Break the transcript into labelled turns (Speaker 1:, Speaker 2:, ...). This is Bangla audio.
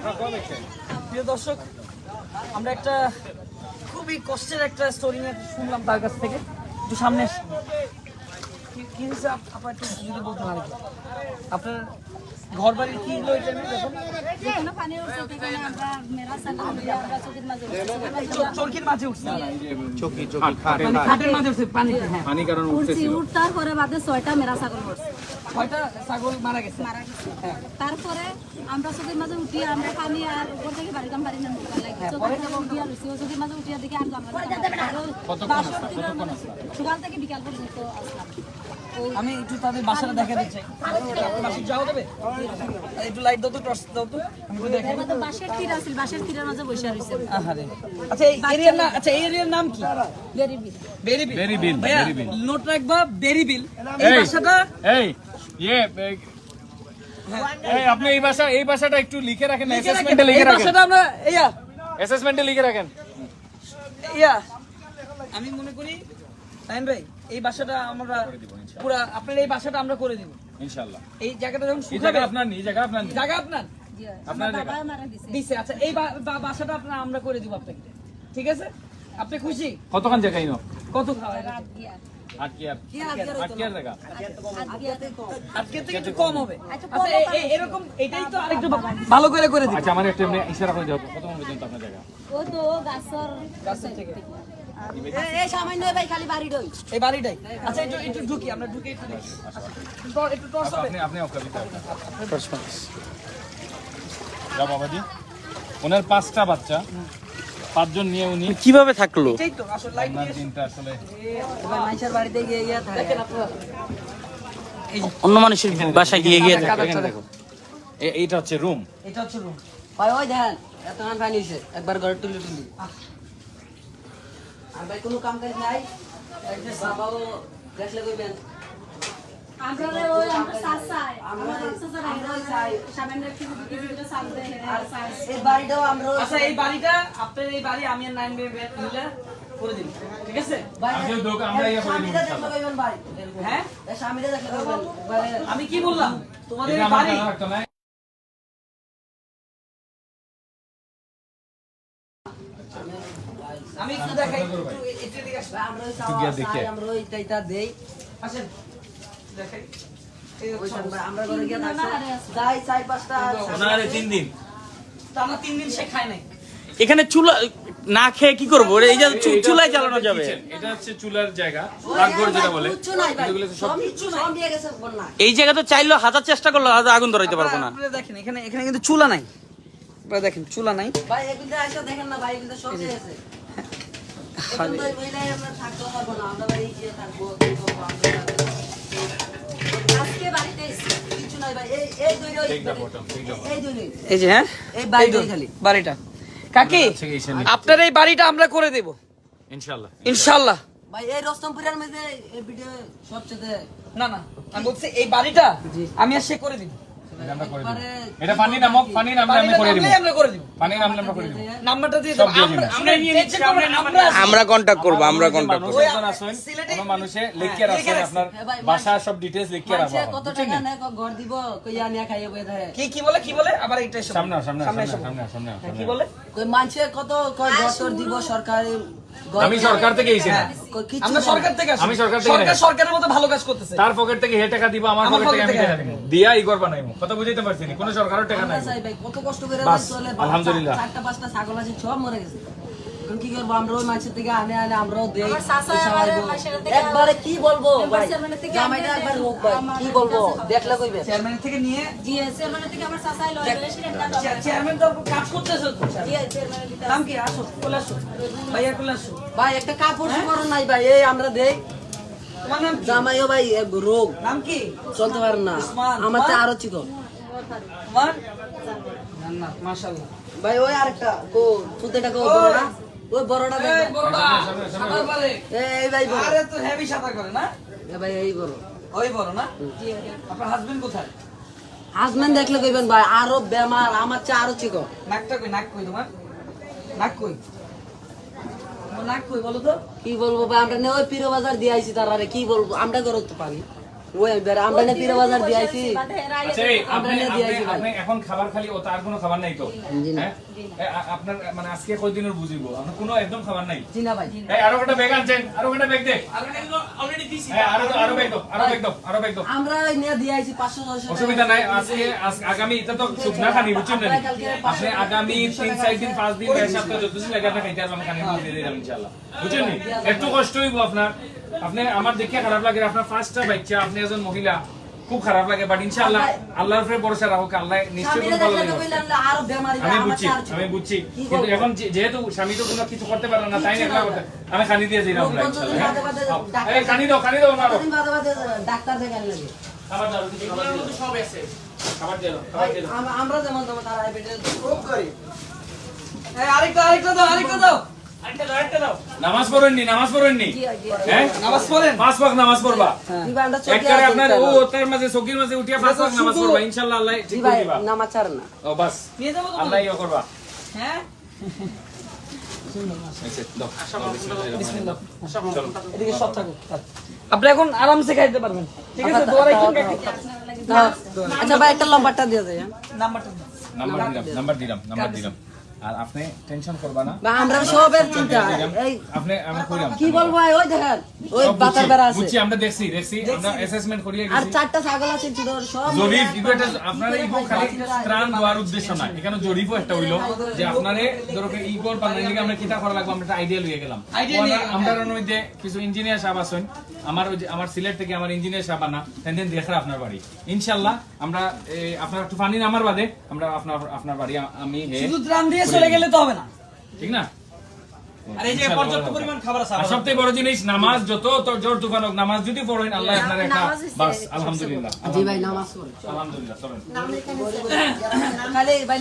Speaker 1: প্রিয় দর্শক, আমরা একটা খুবই কষ্টের একটা স্টোরি শুনলাম তার কাছ থেকে। একটু সামনে কি হয়েছে আপনার একটু যদি বলতে পারেন, আপনার ঘর বাড়ির কি হলো এটা নিয়ে? চরকির মাঝে উঠছে, খাটের মাঝে উঠছে পানি কারণ
Speaker 2: উঠতার পরে বাদে 6টা মেরা ছাগল মরছে,
Speaker 1: 6টা ছাগল মারা গেছে।
Speaker 2: তারপরে আমরা চোখের মাঝে উঠি, আমরা পানি আর উপর থেকে বাড়িতাম পারি না, চোখের মাঝে উঠিয়া দেখি আর সকাল থেকে বিকাল পর্যন্ত আসলাম।
Speaker 1: আমি একটু তাদের বাসাটা দেখা দিচ্ছি, যাও দেবে একটু লাইট দাও তো, টর্চ দাও তো,
Speaker 2: বাঁশের তীর আছে, বাঁশের তীরের মাঝে বসে রয়েছে।
Speaker 1: আচ্ছা এই এরিয়ার নাম, আচ্ছা এই এরিয়ার নাম কি?
Speaker 2: বেরিবিল।
Speaker 1: বেরিবিল, ভাইয়া নোট রাখবা, বেরিবিল। এই বাসাটা
Speaker 3: আপনি এই ভাষাটা একটু লিখে রাখেন, অ্যাসেসমেন্টে লিখে রাখেন।
Speaker 1: বাসাটা আমরা
Speaker 3: অ্যাসেসমেন্টে লিখে রাখেন।
Speaker 1: আমি মনে করি তাইন ভাই এই বাসাটা আমরা পুরো আপনার এই বাসাটা আমরা করে দিব ইনশাআল্লাহ। এই জায়গাটা যখন শুকাবে,
Speaker 3: আপনার নি জায়গা আপনার
Speaker 2: আপনার বাবা মারা
Speaker 1: দিছে। আচ্ছা এই বাসাটা আপনার আমরা করে দিব আপনাকে, ঠিক আছে? আপনি খুশি?
Speaker 3: কতখান জায়গা ইনো?
Speaker 1: কত খাওয়া আজকে থেকে একটু কম হবে। আচ্ছা এরকম এটাই তো আরেকটু ভালো করে করে দিই।
Speaker 3: আচ্ছা আমার একটু এমনি ইশারা করে দাও, কত পর্যন্ত আপনার জায়গা?
Speaker 2: ও তো গাছর থেকে এই সামান্য ভাই খালি বাড়ি দই,
Speaker 1: এই বাড়িটাই। আচ্ছা একটু ঢুকি, আমরা ঢুকে একটু দেখি। একটু টর্চ হবে,
Speaker 3: আপনি টর্চ পাস যাও বাবাজি। ওনার 5টা বাচ্চা, 5 জন নিয়ে উনি
Speaker 1: কিভাবে থাকলো? এটাই তো আসলে লাইট দিয়ে
Speaker 3: দিনটা আসলে
Speaker 1: এবার মানুষের বাড়িতে গিয়ে থাকে। দেখেন আপনারা
Speaker 4: এই অন্য মানুষের বাসায় গিয়ে
Speaker 3: দেখো, এইটা হচ্ছে রুম,
Speaker 1: এটা হচ্ছে রুম।
Speaker 5: ভাই ওই দেখেন এত মান পানি হইছে, একবার ঘরে তুলি আর ভাই কোনো কাম কাজ নাই, বাবাও দেখলে কইবেন
Speaker 2: আমরা ওই আমরা সাসাই আমরা চাই সামান্য একটু ভিডিও সামনে
Speaker 5: আর এই বাড়িটাও আমরা।
Speaker 1: আচ্ছা এই বাড়িটা আপনার, এই বাড়ি আমি আর 9 মিলে করে দিন, ঠিক আছে?
Speaker 5: ভাই
Speaker 3: আজকে দোকান আমরা ইয়া করে দিব
Speaker 5: স্বামীরা দেখলে কইবেন ভাই,
Speaker 1: হ্যাঁ
Speaker 5: এই স্বামীরা দেখলে কইবেন
Speaker 1: আমি কি বললাম তোমাদের
Speaker 3: এটা
Speaker 1: এই
Speaker 3: আমার
Speaker 1: বাড়ি?
Speaker 3: জানা রাখতো না।
Speaker 1: আমি একটু দেখাই, একটু এদিকে আসুন।
Speaker 5: আমরা ওই চাই আমরা ওই টাইটা দেই,
Speaker 1: আসেন দেখাই। এই
Speaker 5: ওই
Speaker 1: হচ্ছে
Speaker 5: ভাই আমরা ঘরে গিয়ে থাকছি যাই 4-5টা
Speaker 4: ওনারে 3 দিন
Speaker 1: টানা 3 দিন সে খায় নাই।
Speaker 4: এখানে চুলা না খেয়ে কি করবো? এই যে চুলায় জ্বালানো যাবে।
Speaker 3: এটা হচ্ছে চুলার জায়গা, রাগঘর যেটা বলে।
Speaker 5: কিচ্ছু নাই ভাই, সব কিচ্ছু সব নিয়ে গেছে বন্যা।
Speaker 4: এই জায়গা তো চাইলেও হাজার চেষ্টা করলে আগুন ধরাইতে পারবো না।
Speaker 1: আপনারা দেখেন এখানে কিন্তু চুলা নাই, আপনারা দেখেন চুলা নাই।
Speaker 5: ভাই এগুলো আইসা দেখেন না ভাই, এগুলো সব নিয়ে গেছে। এখন তো এই মহিলাই আমরা থাকতে পারবো না, আমরা বাড়ি গিয়ে থাকবো, কি করবো আমরা?
Speaker 2: আজকে বাড়িতে এসেছি।
Speaker 5: কিছু নাই ভাই, এই দুই দুই
Speaker 1: এই যে হ্যাঁ
Speaker 5: এই বাড়িটাই খালি
Speaker 1: বাড়িটা। কাকি আপনার এই বাড়িটা আমরা করে দেব
Speaker 3: ইনশাআল্লাহ
Speaker 1: ইনশাআল্লাহ।
Speaker 5: ভাই এই রস্তমপুরের মধ্যে এই ভিডিও সবচেয়ে
Speaker 1: না না আমি বলছি এই বাড়িটা আমি আর সে করে দিব।
Speaker 3: আমরা করে দিব। এটা পানি নামক, পানি নামলে আমি করে দিব।
Speaker 1: আমরা করে দিব,
Speaker 3: পানি নামলে আমরা করে দিব।
Speaker 1: নাম্বারটা দিয়ে দেব। আমরা নিয়ে নিচ্ছি,
Speaker 4: আমরা কন্টাক্ট করবো, আমরা কন্টাক্ট করবো।
Speaker 3: কোন মানুষে লিখিয়ে রাখছেন আপনার বাসা সব ডিটেইলস লিখিয়ে রাখবা।
Speaker 5: কত টাকা নেয় ঘর দিব, কইয়া নিয়া খাইয়ে বই ধরে
Speaker 1: কি বলে আবার এটা এসো
Speaker 3: সামনে
Speaker 1: কি বলে
Speaker 5: কই মানছে কত কয় ঘর তোর দিব সরকারি ঘর।
Speaker 3: আমি সরকার থেকে এসেছি না,
Speaker 1: আমরা সরকার থেকে আসি।
Speaker 3: আমি সরকার থেকে নাই।
Speaker 1: সরকারের মতো ভালো কাজ করতেছে।
Speaker 3: তার পকেট থেকে হে টাকা দিব, আমার পকেট থেকে আমি টাকা দিব, দিয়া ই ঘর বানাইমু। কথা বুঝাইতে পারছি না, কোন সরকারের টাকা নাই।
Speaker 5: চাই ভাই কত কষ্ট করে
Speaker 3: বাস,
Speaker 5: চলে,
Speaker 3: আলহামদুলিল্লাহ।
Speaker 5: 4টা-5টা ছাগল আছে সব মরে গেছে। এখন কি করবো আমরা ওই মানুষের থেকে আনে আমরাও দেই,
Speaker 2: আমার চাচা
Speaker 5: খাওয়াইবো।
Speaker 2: মাসের থেকে
Speaker 5: একবারে কি বলবো ভাই,
Speaker 2: চেয়ারম্যানের থেকে
Speaker 5: জামাইটা একবার হোক ভাই, কি বলবো দেখলে কইবে।
Speaker 1: চেয়ারম্যান থেকে নিয়ে
Speaker 2: জি চেয়ারম্যানের থেকে আমার চাচাই লয় প্রেসিডেন্ট দাদা।
Speaker 1: চেয়ারম্যান তো কাজ করতেছে তো।
Speaker 2: জি চেয়ারম্যানের ভিতরে
Speaker 1: নাম কি? আসো চলে আসো ভাইয়া, চলে আসো।
Speaker 5: ভাই একটা কাপড় চোপড় নাই ভাই, এই আমরা দেই।
Speaker 1: তোমার নাম কি?
Speaker 5: জামাইও ভাই রোগ
Speaker 1: নাম কি?
Speaker 5: চলতে পারে না,
Speaker 1: উসমান।
Speaker 5: আমার তো আরো চিকন
Speaker 1: তোমার জান্নাত, মাশাআল্লাহ।
Speaker 5: ভাই। ওই আরেকটা কো ফুতেটা কো বড়টা, ওই বড়টা দেখ
Speaker 1: এই বড়দা সাঁতার পারে।
Speaker 5: এই ভাই বড়,
Speaker 1: আরে তো হেভি সাঁতার করে না?
Speaker 5: এ ভাই এই বড়।
Speaker 1: ওই বড় না? আপনার হাজবেন্ড কোথায়?
Speaker 5: হাজবেন্ড দেখলে কইবেন ভাই আরো বেমার, আমার চেয়ে আরো চিকন।
Speaker 1: নাকটা কই? নাক কই তোমার? নাক কই? তোমার নাক কই বলো তো?
Speaker 5: কি বলবো ভাই, আমরা ওই পীর বাজার দিয়ে আইছি তার, আরে কি বলবো আমরা করতে পারি। ওই আমরা না পীর বাজার দিয়েছি
Speaker 3: আচ্ছা এই আপনি এখন খাবার খালি ও তার কোনো খাবার নাই তো হ্যাঁ আপনার মানে আজকে কয় দিনের বুঝিব আপনার কোনো একদম খাবার নাই
Speaker 5: জি না ভাই
Speaker 3: এই আরো একটা ব্যাগ আনছেন আরো একটা ব্যাগ দে
Speaker 4: অলরেডি দিছি
Speaker 3: হ্যাঁ আরো ব্যাগ দাও আরো ব্যাগ দাও
Speaker 5: আমরা নিয়ে দিয়েছি 500
Speaker 3: অসুবিধা নাই আগামী এটা তো সুখ না খানি বুঝছেন না আপনি আগামী 3-4 দিন 5 দিন এক সপ্তাহ যত দিন লাগে আপনি খাইতে পারবেন খানি দিয়ে দিলাম ইনশাআল্লাহ বুঝছেন নি একটু কষ্ট হইব আপনার আপনি আমার দেখে খারাপ লাগে আপনার ফার্স্টটা বাচ্চা আপনি একজন মহিলা খুব খারাপ লাগে বাট ইনশাআল্লাহ আল্লাহর উপরে ভরসা রাখো আল্লাহ নিশ্চয়ই ভালো লাগবে
Speaker 5: আরো বেমারি
Speaker 3: আমি বুঝছি কিন্তু এখন যেহেতু স্বামী তো কোনো কিছু করতে পারে না তাই না একলা করতে আমি খানি দিয়ে দিলাম ইনশাআল্লাহ এই খানি দাও না
Speaker 5: ডাক্তার দেখান লাগে
Speaker 3: খাবার দাও কিছু খাবার দাও
Speaker 4: সব আছে
Speaker 3: খাবার দাও
Speaker 5: আমরা যেমন যেমন তারা পেটে খুব করি
Speaker 1: আরেকটা দাও
Speaker 4: আরেকটা দাও
Speaker 3: নামাজ পড়েননি হ্যাঁ
Speaker 1: নামাজ পড়েন
Speaker 3: 5 ওয়াক্ত নামাজ পড়বা
Speaker 5: দিবান্ডা চোখে
Speaker 3: একবারে আপনার ও তার মাঝে চকির মাঝে উঠিয়া 5 ওয়াক্ত নামাজ পড়বা ইনশাআল্লাহ আল্লাহ ঠিক করে দিবা
Speaker 5: নামাজ ছাড় না
Speaker 3: ও বাস
Speaker 1: নিয়ে যাবো তো
Speaker 3: আল্লাহ ইয়া করবা
Speaker 1: হ্যাঁ
Speaker 3: আচ্ছা দাও
Speaker 1: বিসমিল্লাহ
Speaker 3: চলো
Speaker 1: এদিকে সব থাকুক আপনি এখন আরামসে খাইতে পারবেন ঠিক আছে দোয়া রাখুন
Speaker 5: আচ্ছা ভাই একটা লম্বাটা দিয়ে যায়
Speaker 1: নাম্বারটা
Speaker 3: নাম্বার দিলাম আর আপনি টেনশন করবা না
Speaker 5: বা আমরা সবের চিন্তা এই
Speaker 3: আপনি আমি কইলাম
Speaker 5: কি বলবো ভাই ওই দেখেন ওই
Speaker 3: সব
Speaker 5: বাতার বেড়া আছে
Speaker 3: বুঝছি আমরা দেখছি আমরা অ্যাসেসমেন্ট করিয়ে
Speaker 5: আর
Speaker 3: গেছি
Speaker 5: চারটা ছাগল আছে চিদর সব
Speaker 3: জরিপ ইকুয়েটার আপনারা ইগো খালি ত্রাণ দেওয়ার উদ্দেশ্য না এখানে জরিপও একটা হইলো যে আপনারে ধরো ইগোর পারলে আমরা কিটা করা লাগবে আমরা একটা আইডিয়া লইয়ে গেলাম আমরা মধ্যে কিছু ইঞ্জিনিয়ার সাহেব আছেন আমার সিলেট থেকে আমার ইঞ্জিনিয়ার সাহেব আনা তেন দেখরা আপনার বাড়ি ইনশাআল্লাহ আমরা আপনার একটু পানি নামার বাদে আমরা আপনার বাড়ি আমি
Speaker 1: শুধু ত্রাণ দিয়ে চলে গেলে তো হবে না
Speaker 3: ঠিক না
Speaker 1: আর এই যে পর্যাপ্ত পরিমাণ খাবার আছে
Speaker 3: আর সবথেকে বড় জিনিস নামাজ যত জোর তুফান হোক নামাজ যদি পড়েন আল্লাহ আপনার একটা বাস আলহামদুলিল্লাহ
Speaker 5: জি ভাই নামাজ পড়ে
Speaker 3: আলহামদুলিল্লাহ চলেন
Speaker 5: খালি ভাই